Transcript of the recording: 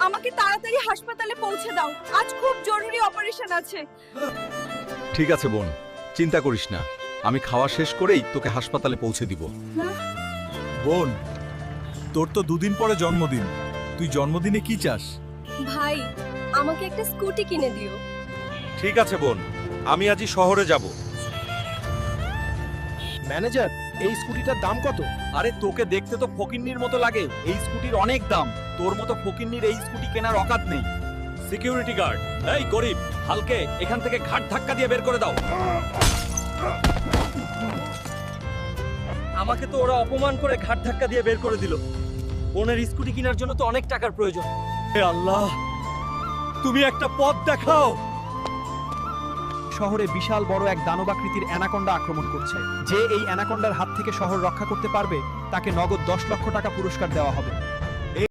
আমাকে তাড়াতাড়ি হাসপাতালে পৌঁছে দাও, আজ খুব জরুরি অপারেশন আছে। ঠিক আছে বোন, চিন্তা করিস না, আমি খাওয়া শেষ করেই তোকে হাসপাতালে পৌঁছে দিব। বোন, তোর তো দুদিন পরে জন্মদিন, তুই জন্মদিনে কি চাস? ভাই, আমাকে একটা স্কুটি কিনে দিও। ঠিক আছে বোন, আমি আজই শহরে যাব। ম্যানেজার, এই স্কুটিটার দাম কত? আরে তোকে দেখতে তো ফকিন্নির মতো লাগে, এই স্কুটির অনেক দাম। তোর মতো ফকিন্নির এই স্কুটি কেনার অকাত নেই। সিকিউরিটি গার্ড, এই গরিব হালকে এখান থেকে ঘাট ধাক্কা দিয়ে বের করে দাও। আমাকে তো ওরা অপমান করে ঘাট ধাক্কা দিয়ে বের করে দিল। বোনের স্কুটি কেনার জন্য তো অনেক টাকার প্রয়োজন। হে আল্লাহ, তুমি একটা পথ দেখাও। শহরে বিশাল বড় এক দানবাকৃতির অ্যানাকোন্ডা আক্রমণ করছে। যে এই অ্যানাকোন্ডার হাত থেকে শহর রক্ষা করতে পারবে তাকে নগদ 10 লক্ষ টাকা পুরস্কার দেওয়া হবে।